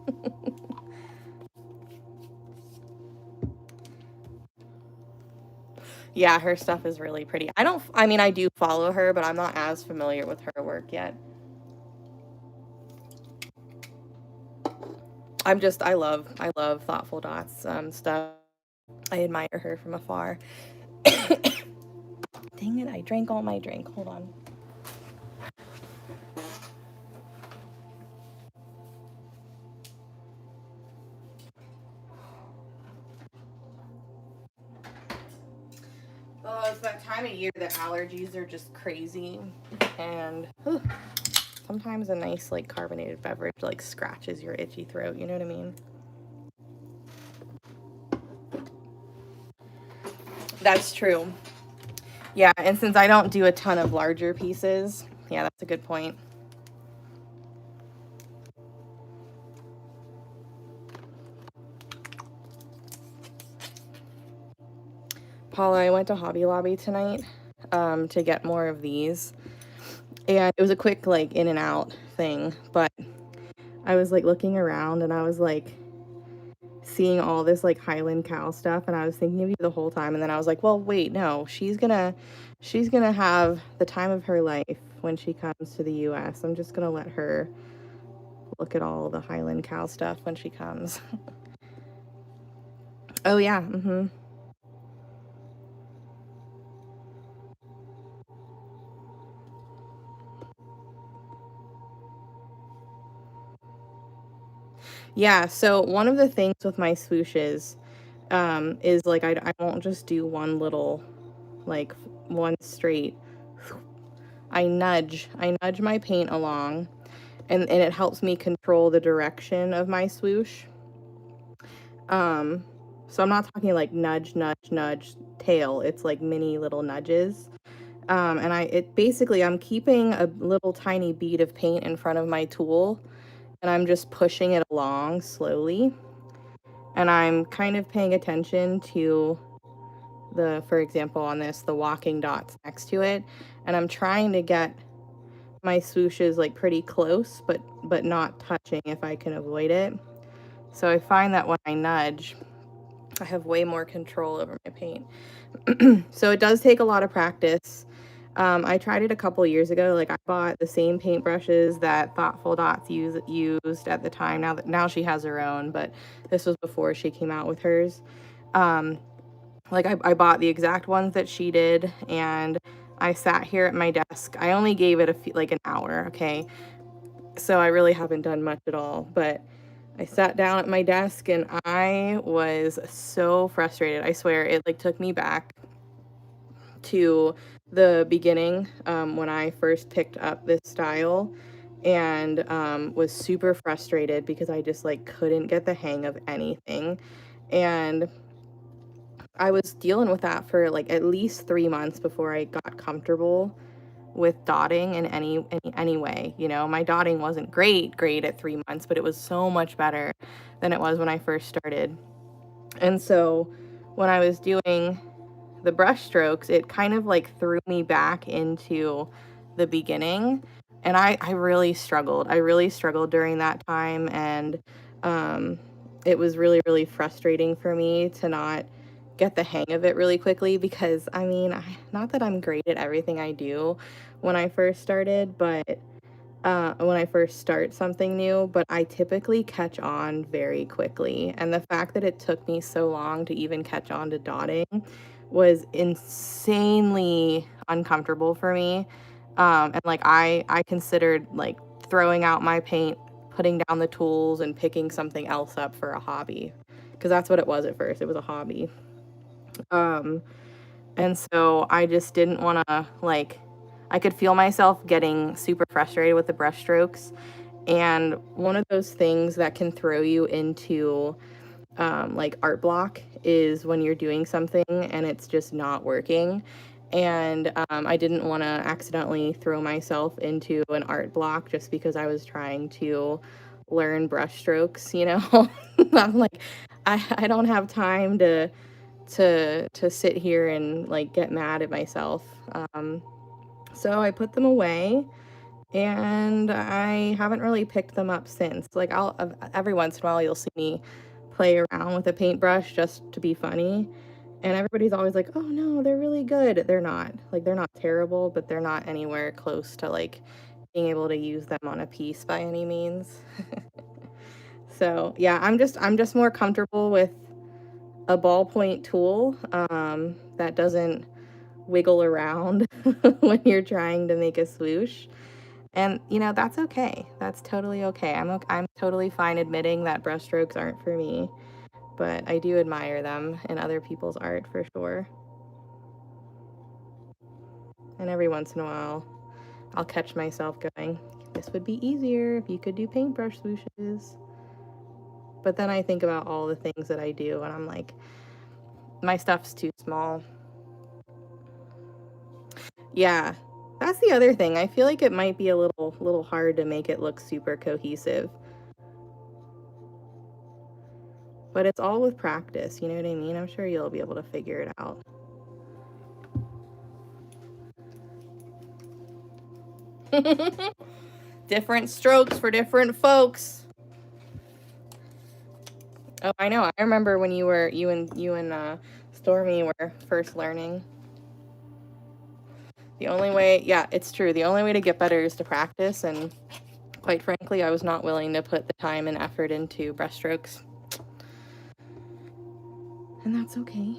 Yeah, her stuff is really pretty. I mean, I do follow her, but I'm not as familiar with her work yet. I love Thoughtful Dots stuff. I admire her from afar. Dang it, I drank all my drink. Hold on. Oh, it's that time of year that allergies are just crazy. And sometimes a nice, like, carbonated beverage, like, scratches your itchy throat. You know what I mean? That's true. Yeah, and since I don't do a ton of larger pieces, yeah, that's a good point. Paula, I went to Hobby Lobby tonight to get more of these. And it was a quick, like, in and out thing. But I was, like, looking around and I was, like, seeing all this, like, Highland Cow stuff. And I was thinking of you the whole time. And then I was like, well, wait, no. She's gonna have the time of her life when she comes to the U.S. I'm just gonna let her look at all the Highland Cow stuff when she comes. Oh, yeah. Mm-hmm. Yeah, so one of the things with my swooshes is, like, I won't just do one little, like, one straight. I nudge my paint along, and it helps me control the direction of my swoosh. So I'm not talking like nudge, nudge, nudge, tail. It's like mini little nudges. And I'm keeping a little tiny bead of paint in front of my tool, and I'm just pushing it along slowly. And I'm kind of paying attention to for example, on this, the walking dots next to it. And I'm trying to get my swooshes like pretty close, but not touching if I can avoid it. So I find that when I nudge, I have way more control over my paint. So it does take a lot of practice. I tried it a couple years ago. Like, I bought the same paintbrushes that Thoughtful Dots used at the time. Now she has her own, but this was before she came out with hers. Like, I bought the exact ones that she did, and I sat here at my desk. I only gave it like an hour, okay? So I really haven't done much at all, but I sat down at my desk and I was so frustrated. I swear, it like took me back to the beginning, when I first picked up this style, and was super frustrated because I just like couldn't get the hang of anything. And I was dealing with that for like at least 3 months before I got comfortable with dotting in any way. You know, my dotting wasn't great at 3 months, but it was so much better than it was when I first started. And so when I was doing the brush strokes, it kind of like threw me back into the beginning, and I really struggled. I really struggled during that time, and it was really, really frustrating for me to not get the hang of it really quickly, because I mean, not that I'm great at everything I do when I first started, but when I first start something new, but I typically catch on very quickly. And the fact that it took me so long to even catch on to dotting was insanely uncomfortable for me. And like, I considered like throwing out my paint, putting down the tools, and picking something else up for a hobby, because that's what it was at first. It was a hobby. And so I just didn't want to, like, I could feel myself getting super frustrated with the brush strokes. And one of those things that can throw you into like art block is when you're doing something and it's just not working. And I didn't want to accidentally throw myself into an art block just because I was trying to learn brush strokes, you know? I'm like, I don't have time to sit here and like get mad at myself. So I put them away, and I haven't really picked them up since. Like every once in a while you'll see me play around with a paintbrush just to be funny, and everybody's always like, oh no, they're really good. They're not. Like, they're not terrible, but they're not anywhere close to like being able to use them on a piece by any means. So yeah, I'm just more comfortable with a ballpoint tool that doesn't wiggle around when you're trying to make a swoosh. And you know, that's okay. That's totally okay. I'm totally fine admitting that brushstrokes aren't for me, but I do admire them in other people's art for sure. And every once in a while, I'll catch myself going, this would be easier if you could do paintbrush swooshes. But then I think about all the things that I do, and I'm like, my stuff's too small. Yeah, that's the other thing. I feel like it might be a little hard to make it look super cohesive. But it's all with practice, you know what I mean? I'm sure you'll be able to figure it out. Different strokes for different folks. Oh, I know. I remember when you and Stormy were first learning. The only way, yeah, it's true. The only way to get better is to practice, and quite frankly, I was not willing to put the time and effort into brushstrokes. And that's okay.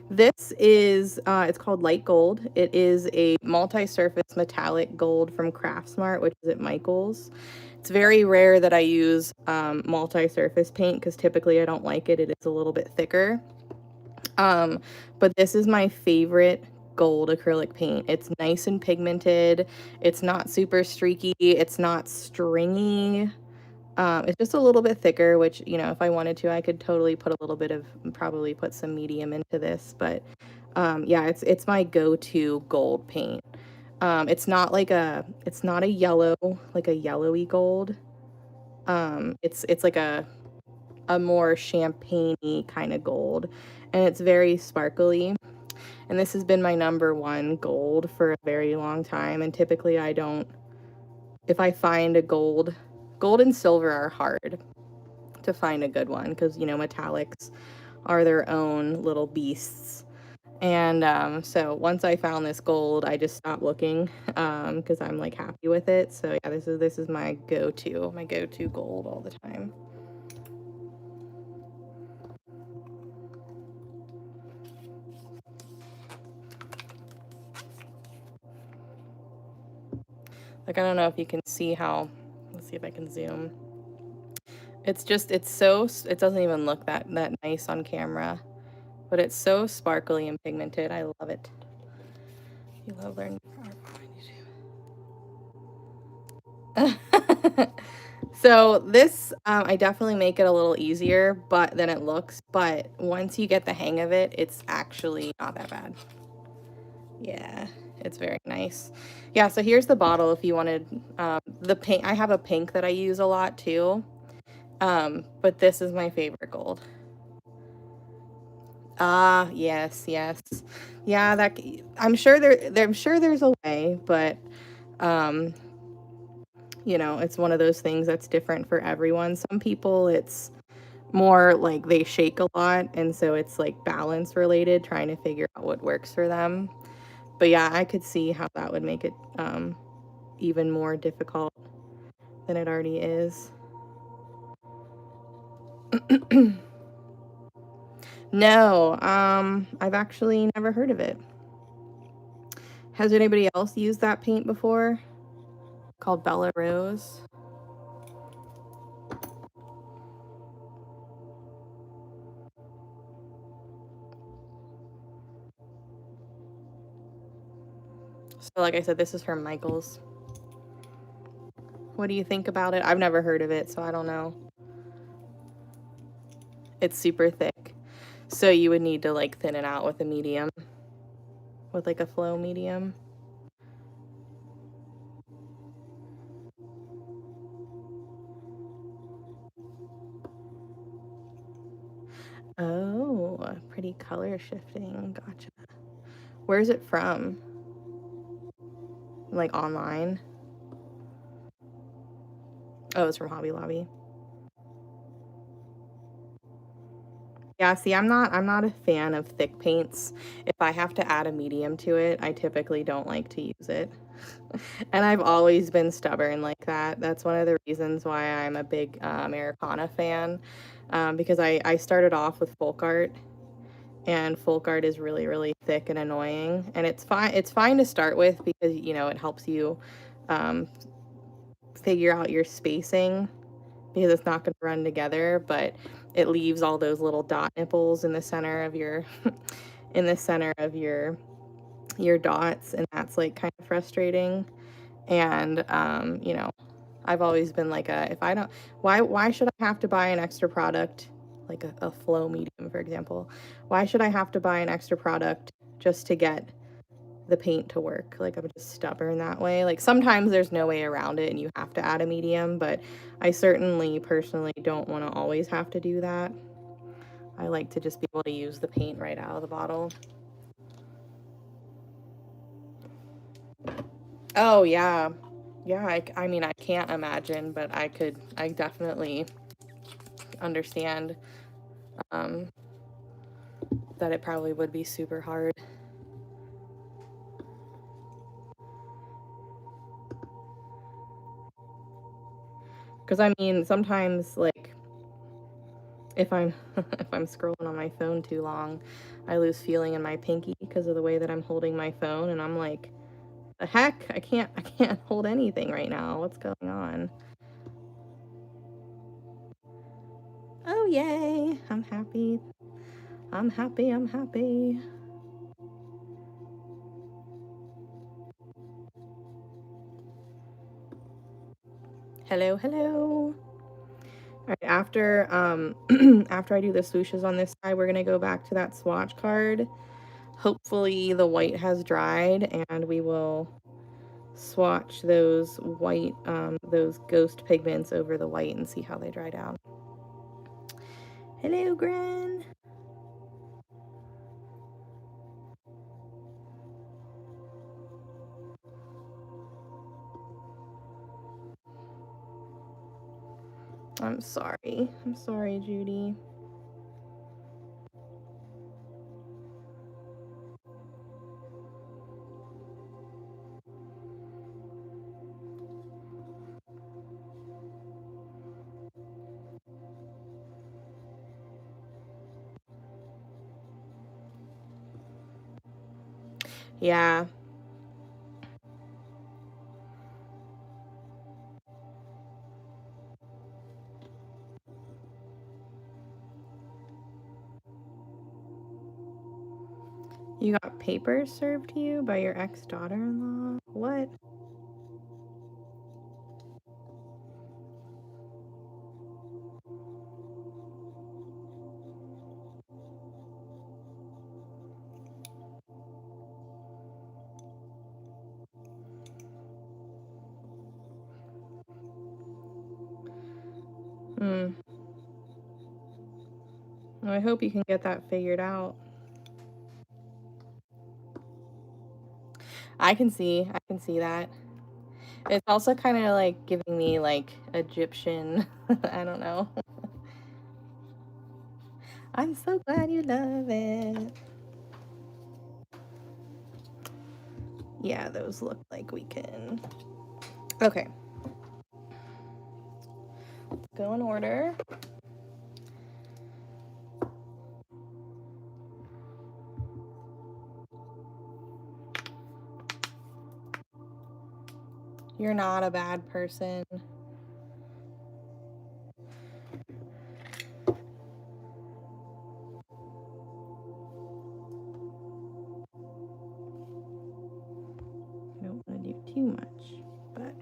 This is, it's called Light Gold. It is a multi-surface metallic gold from Craftsmart, which is at Michael's. It's very rare that I use multi-surface paint because typically I don't like it. It is a little bit thicker. But this is my favorite gold acrylic paint. It's nice and pigmented. It's not super streaky. It's not stringy. It's just a little bit thicker, which, you know, if I wanted to, I could totally put a little bit of, probably put some medium into this, but yeah, it's my go-to gold paint. It's not a yellow, like a yellowy gold. It's like a more champagne-y kind of gold, and it's very sparkly. And this has been my #1 gold for a very long time, and typically I don't, if I find a gold and silver are hard to find a good one because, you know, metallics are their own little beasts. And so once I found this gold, I just stopped looking because I'm like happy with it. So yeah, this is my go-to gold all the time. Like, I don't know if you can see how, let's see if I can zoom. It's just, it doesn't even look that nice on camera, but it's so sparkly and pigmented. I love it. You love learning art on YouTube. So this, I definitely make it a little easier than it looks, but once you get the hang of it, it's actually not that bad. Yeah, it's very nice. Yeah, so here's the bottle if you wanted the pink. I have a pink that I use a lot too, but this is my favorite gold. Ah, yes, yes. Yeah, that, I'm sure there's a way, but you know, it's one of those things that's different for everyone. Some people it's more like they shake a lot, and so it's like balance related, trying to figure out what works for them. But yeah, I could see how that would make it even more difficult than it already is. No, I've actually never heard of it. Has anybody else used that paint before? Called Bella Rose. So like I said, this is from Michael's. What do you think about it? I've never heard of it, so I don't know. It's super thick. So you would need to like thin it out with a medium. With like a flow medium. Oh, pretty color shifting. Gotcha. Where's it from? Like online? Oh, it's from Hobby Lobby. Yeah, see, I'm not a fan of thick paints. If I have to add a medium to it, I typically don't like to use it. And I've always been stubborn like that. That's one of the reasons why I'm a big Americana fan, because I started off with folk art, and folk art is really, really thick and annoying. And it's fine to start with because, you know, it helps you um, figure out your spacing because it's not going to run together, but it leaves all those little dot nipples in the center of your in the center of your dots, and that's like kind of frustrating. And you know, I've always been like a, if I don't, why should I have to buy an extra product, like a flow medium, for example? Why should I have to buy an extra product just to get the paint to work? Like, I'm just stubborn that way. Like, sometimes there's no way around it and you have to add a medium, but I certainly personally don't want to always have to do that. I like to just be able to use the paint right out of the bottle. Oh yeah. Yeah, I mean, I can't imagine, but I definitely understand um, that it probably would be super hard. Because I mean, sometimes like if I'm if I'm scrolling on my phone too long, I lose feeling in my pinky because of the way that I'm holding my phone, and I'm like, the heck, I can't hold anything right now. What's going on? Oh yay! I'm happy. I'm happy. I'm happy. Hello, hello. All right, after after I do the swooshes on this side, we're gonna go back to that swatch card. Hopefully the white has dried, and we will swatch those white, those ghost pigments over the white and see how they dry down. Hello, Gren. I'm sorry. I'm sorry, Judy. Yeah. You got papers served to you by your ex-daughter-in-law? What? Hmm. Well, I hope you can get that figured out. I can see that. It's also kind of like giving me like Egyptian, I don't know. I'm so glad you love it. Yeah, those look like we can. Okay. Go in order. You're not a bad person. I don't want to do too much, but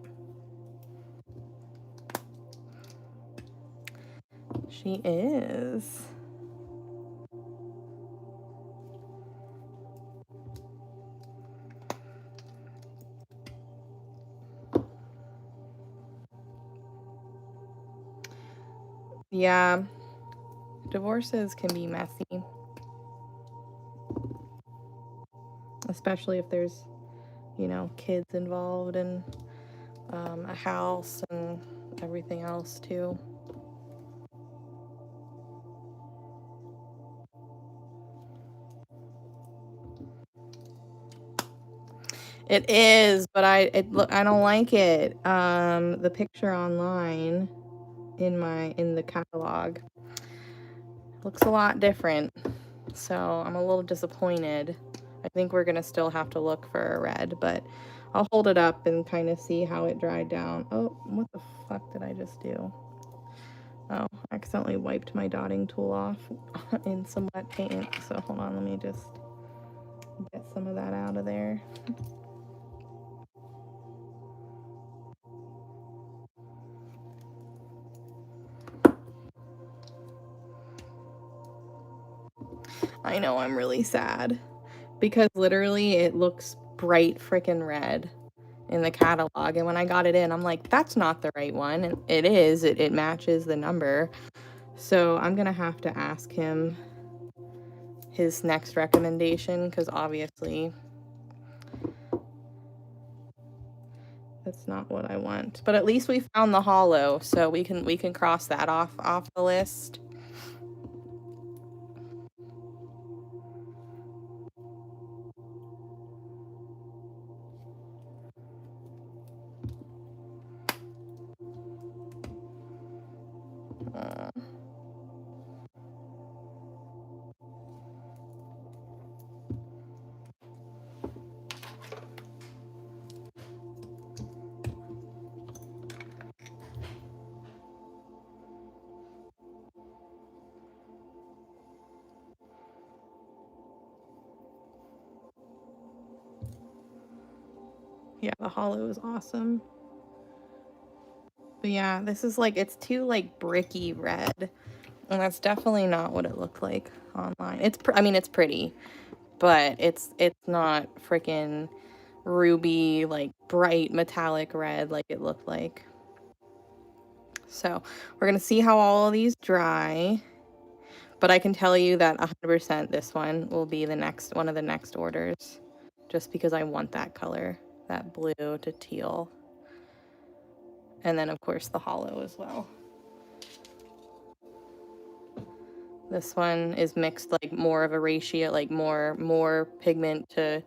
she is. Yeah. Divorces can be messy, especially if there's, you know, kids involved and a house and everything else too. It is, but I don't like it. The picture online in the catalog looks a lot different, so I'm a little disappointed. I think we're gonna still have to look for a red, but I'll hold it up and kind of see how it dried down. Oh, what the fuck did I just do? Oh, I accidentally wiped my dotting tool off in some wet paint. So hold on, let me just get some of that out of there. I know, I'm really sad because literally it looks bright freaking red in the catalog, and when I got it in, I'm like, that's not the right one. And it is, it matches the number. So I'm gonna have to ask him his next recommendation, because obviously that's not what I want. But at least we found the hollow, so we can cross that off the list. Yeah, the hollow is awesome. But yeah, this is like, it's too like bricky red, and that's definitely not what it looked like online. I mean, it's pretty, but it's not freaking ruby, like bright metallic red like it looked like. So we're gonna see how all of these dry, but I can tell you that 100% this one will be the next one of the next orders, just because I want that color, that blue to teal. And then of course the hollow as well. This one is mixed like more of a ratio, like more pigment to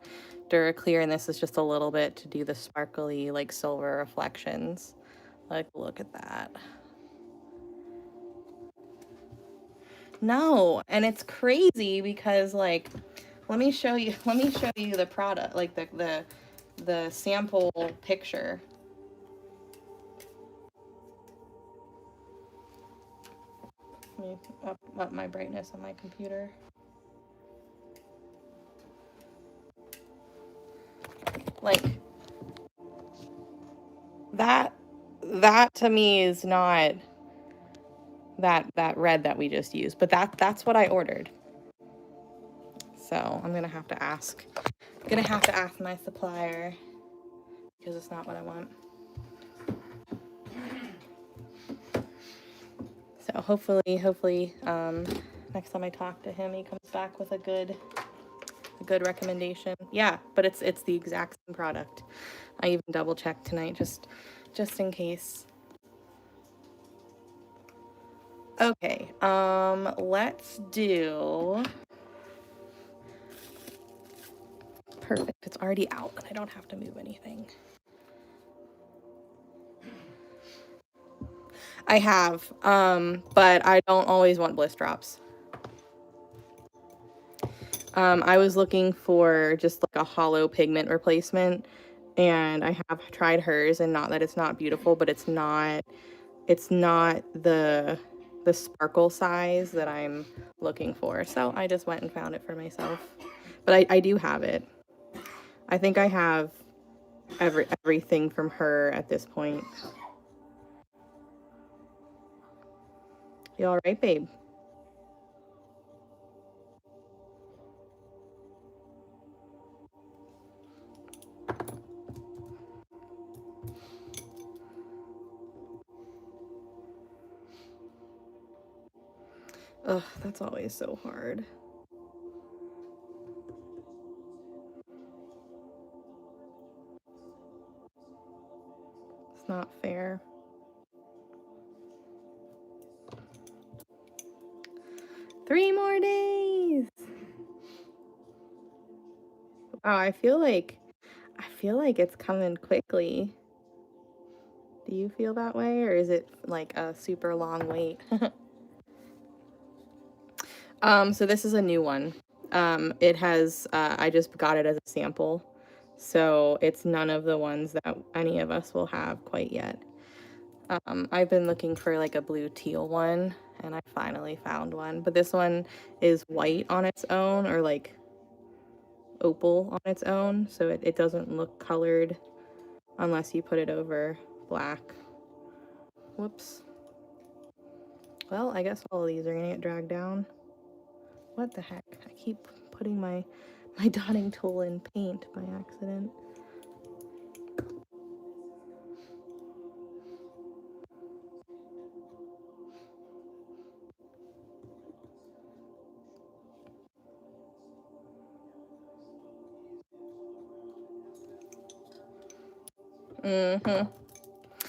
Duraclear, and this is just a little bit to do the sparkly like silver reflections. Like, look at that. No, and it's crazy because like, let me show you the product, like the sample picture. Let me up my brightness on my computer. Like, that to me is not that red that we just used, but that's what I ordered. So I'm gonna have to ask my supplier, because it's not what I want. So hopefully next time I talk to him, he comes back with a good recommendation. Yeah, but it's the exact same product. I even double checked tonight just in case. Okay, let's do, perfect, it's already out and I don't have to move anything. I have, but I don't always want bliss drops. I was looking for just like a hollow pigment replacement, and I have tried hers, and not that it's not beautiful, but it's not the sparkle size that I'm looking for. So I just went and found it for myself. But I do have it. I think I have everything from her at this point. You all right, babe? Ugh, that's always so hard. It's not fair. Three more days. Wow, I feel like it's coming quickly. Do you feel that way, or is it like a super long wait? So this is a new one. It has, I just got it as a sample, so it's none of the ones that any of us will have quite yet. I've been looking for like a blue teal one, and I finally found one, but this one is white on its own, or like opal on its own, so it doesn't look colored unless you put it over black. Whoops. Well, I guess all of these are gonna get dragged down. What the heck? I keep putting my dotting tool in paint by accident.